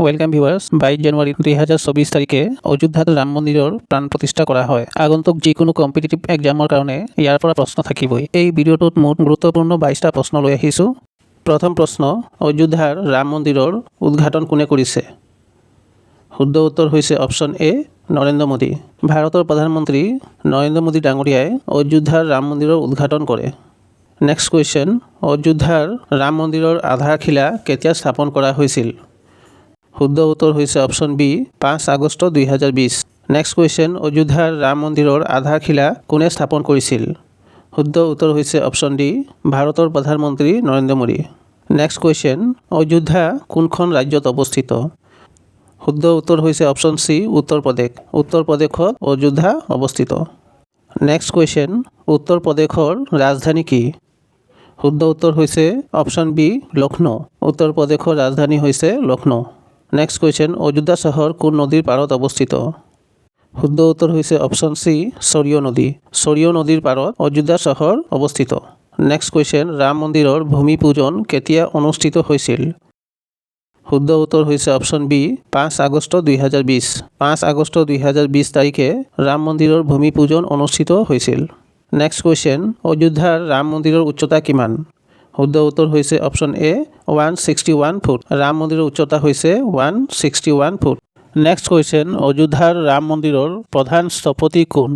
Welcome viewers. 22 জানুয়াৰি 2024 তাৰিখে অযোধ্যাত ৰাম মন্দিৰৰ প্ৰাণ প্ৰতিষ্ঠা কৰা হয়। আগন্তুক যিকোনো কম্পিটিটিভ এক্সামৰ কাৰণে ইয়াৰ পৰা প্ৰশ্ন থাকিবই। এই ভিডিঅ'টোত মুঠ গুৰুত্বপূৰ্ণ 22টা প্ৰশ্ন লৈ আহিছোঁ। প্ৰথম প্ৰশ্ন, অযোধ্যাৰ ৰাম মন্দিৰৰ উদ্ঘাটন কোনে কৰিছে? শুদ্ধ উত্তৰ হৈছে অপশ্যন এ, নৰেন্দ্ৰ মোদী। ভাৰতৰ প্ৰধানমন্ত্ৰী নৰেন্দ্ৰ মোদী ডাঙৰীয়াই অযোধ্যাৰ ৰাম মন্দিৰৰ উদ্ঘাটন কৰে। নেক্সট কুৱেশ্যন, অযোধ্যাৰ ৰাম মন্দিৰৰ আধাৰশিলা কেতিয়া স্থাপন কৰা হৈছিল? শুদ্ধ উত্তৰ হৈছে option B, 5 August 2020। Next question, অযোধ্যাৰ ৰাম মন্দিৰৰ আধাৰশিলা কোনে স্থাপন কৰিছিল? শুদ্ধ উত্তৰ হৈছে অপশ্যন ডি, ভাৰতৰ প্ৰধানমন্ত্ৰী নৰেন্দ্ৰ মোদী। নেক্সট কুৱেশ্যন, অযোধ্যা কোনখন ৰাজ্যত অৱস্থিত? শুদ্ধ উত্তৰ হৈছে অপশ্যন চি, উত্তৰ প্ৰদেশ। উত্তৰ প্ৰদেশত অযোধ্যা অৱস্থিত। নেক্সট কুৱেশ্যন, উত্তৰ প্ৰদেশৰ ৰাজধানী কি? শুদ্ধ উত্তৰ হৈছে অপশ্যন বি, লক্ষ্ণৌ। উত্তৰ প্ৰদেশৰ ৰাজধানী হৈছে লক্ষ্ণৌ। নেক্সট কুৱেশ্যন, অযোধ্যা চহৰ কোন নদীৰ পাৰত অৱস্থিত? শুদ্ধ উত্তৰ হৈছে অপশ্যন চি, সৰিয়ু নদী। সৰিয়ু নদীৰ পাৰত অযোধ্যা চহৰ অৱস্থিত। নেক্সট কুৱেশ্যন, ৰাম মন্দিৰৰ ভূমি পূজন কেতিয়া অনুষ্ঠিত হৈছিল? শুদ্ধ উত্তৰ হৈছে অপশ্যন বি, 5 আগষ্ট 2020। 5 আগষ্ট 2020 তাৰিখে ৰাম মন্দিৰৰ ভূমি পূজন অনুষ্ঠিত হৈছিল। নেক্সট কুৱেশ্যন, অযোধ্যাৰ ৰাম মন্দিৰৰ উচ্চতা কিমান? শুদ্ধ উত্তৰ হৈছে অপশ্যন এ, 161 ফুট। ৰাম মন্দিৰৰ উচ্চতা হৈছে 161 ফুট। নেক্সট কুৱেশ্যন, অযোধ্যাৰ ৰাম মন্দিৰৰ প্ৰধান স্থপতি কোন?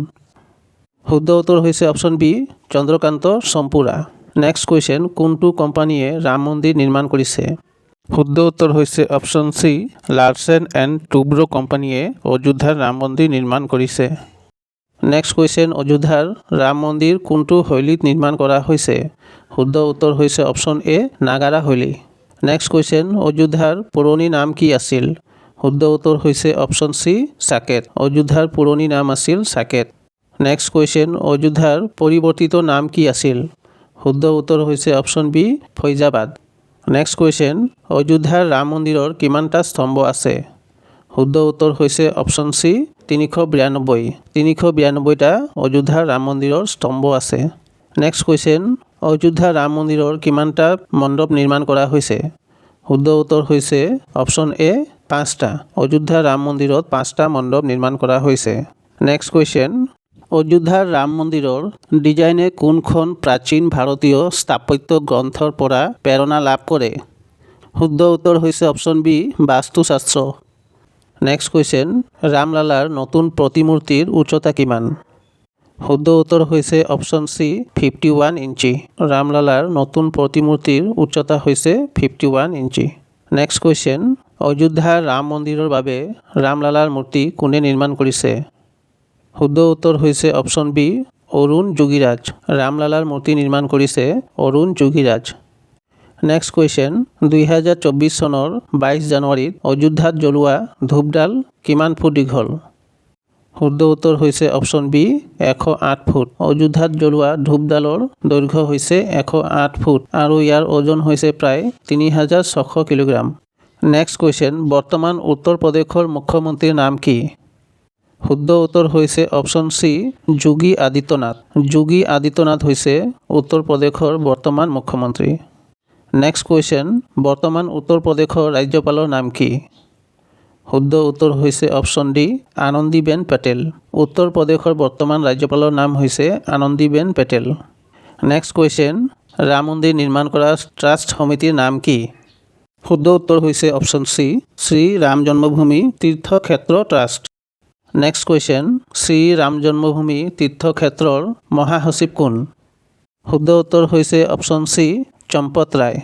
শুদ্ধ উত্তৰ হৈছে option B, Chandrakanta Champura. Next question, কোনটো কোম্পানীয়ে ৰাম মন্দিৰ নিৰ্মাণ কৰিছে? শুদ্ধ উত্তৰ হৈছে option C, Larsen and Toubro কোম্পানীয়ে অযোধ্যাৰ ৰাম মন্দিৰ নিৰ্মাণ কৰিছে। নেক্সট কুৱেশ্যন, অযোধ্যাৰ ৰাম মন্দিৰ কোনটো শৈলীত নিৰ্মাণ কৰা হৈছে? শুদ্ধ উত্তৰ হৈছে অপশ্যন এ, নাগাৰা শৈলী। নেক্সট কুৱেশ্যন, অযোধ্যাৰ পুৰণি নাম কি আছিল? শুদ্ধ উত্তৰ হৈছে অপশ্যন চি, সাকেত। অযোধ্যাৰ পুৰণি নাম আছিল সাকেত। নেক্সট কুৱেশ্যন, অযোধ্যাৰ পৰিৱৰ্তিত নাম কি আছিল? শুদ্ধ উত্তৰ হৈছে option B, Faizabad. Next question, অযোধ্যাৰ ৰাম মন্দিৰৰ কিমানটা স্তম্ভ আছে? শুদ্ধ উত্তৰ হৈছে অপশ্যন চি, 392। 392টা অযোধ্যাৰ ৰাম মন্দিৰৰ স্তম্ভ আছে। নেক্সট কুৱেশ্যন, অযোধ্যা ৰাম মন্দিৰৰ কিমানটা মণ্ডপ নিৰ্মাণ কৰা হৈছে? শুদ্ধ উত্তৰ হৈছে অপশ্যন এ, 5টা। অযোধ্যা ৰাম মন্দিৰত 5টা মণ্ডপ নিৰ্মাণ কৰা হৈছে। নেক্সট কুৱেশ্যন, অযোধ্যাৰ ৰাম মন্দিৰৰ ডিজাইনে কোনখন প্ৰাচীন ভাৰতীয় স্থাপত্য গ্ৰন্থৰ পৰা প্ৰেৰণা লাভ কৰে? শুদ্ধ উত্তৰ হৈছে অপশ্যন বি, বাস্তুশাস্ত্ৰ। নেক্সট কুৱেশ্যন, ৰামলালাৰ নতুন প্ৰতিমূৰ্তিৰ উচ্চতা কিমান? শুদ্ধ উত্তৰ হৈছে অপশ্যন চি, 51 ইঞ্চি। ৰামলালাৰ নতুন প্ৰতিমূৰ্তিৰ উচ্চতা হৈছে 51 ইঞ্চি। নেক্সট কুৱেশ্যন, অযোধ্যাৰ ৰাম মন্দিৰৰ বাবে ৰামলালাৰ মূৰ্তি কোনে নিৰ্মাণ কৰিছে? শুদ্ধ উত্তৰ হৈছে অপশ্যন বি, অৰুণ যোগীৰাজ। ৰামলালাৰ মূৰ্তি নিৰ্মাণ কৰিছে অৰুণ যোগীৰাজ। নেক্সট কুৱেশ্যন, 2024 চনৰ 22 জানুৱাৰীত অযোধ্যাত জ্বলোৱা ধূপডাল কিমান ফুট দীঘল? শুদ্ধ উত্তৰ হৈছে অপশ্যন বি, 108 ফুট। অযোধ্যাত জ্বলোৱা ধূপডালৰ দৈৰ্ঘ্য হৈছে 108 ফুট আৰু ইয়াৰ ওজন হৈছে প্ৰায় 3600 কিলোগ্ৰাম। নেক্সট কুৱেশ্যন, বৰ্তমান উত্তৰ প্ৰদেশৰ মুখ্যমন্ত্ৰীৰ নাম কি? শুদ্ধ উত্তৰ হৈছে অপশ্যন চি, যোগী আদিত্যনাথ। যোগী আদিত্যনাথ হৈছে উত্তৰ প্ৰদেশৰ বৰ্তমান মুখ্যমন্ত্ৰী। নেক্সট কুৱেশ্যন, বৰ্তমান উত্তৰ প্ৰদেশৰ ৰাজ্যপালৰ নাম কি? শুদ্ধ উত্তৰ হৈছে অপশ্যন ডি, আনন্দীবেন পেটেল। উত্তৰ প্ৰদেশৰ বৰ্তমান ৰাজ্যপালৰ নাম হৈছে আনন্দীবেন পেটেল। নেক্সট কুৱেশ্যন, ৰাম মন্দিৰ নিৰ্মাণ কৰা ট্ৰাষ্ট সমিতিৰ নাম কি? শুদ্ধ উত্তৰ হৈছে option C, Shri Ram Janmabhoomi Teerth Kshetra trust. Next question, Shri Ram Janmabhoomi তীৰ্থক্ষেত্ৰৰ মহাসচিব কোন? শুদ্ধ উত্তৰ হৈছে অপশ্যন চি, চম্পত ৰায়।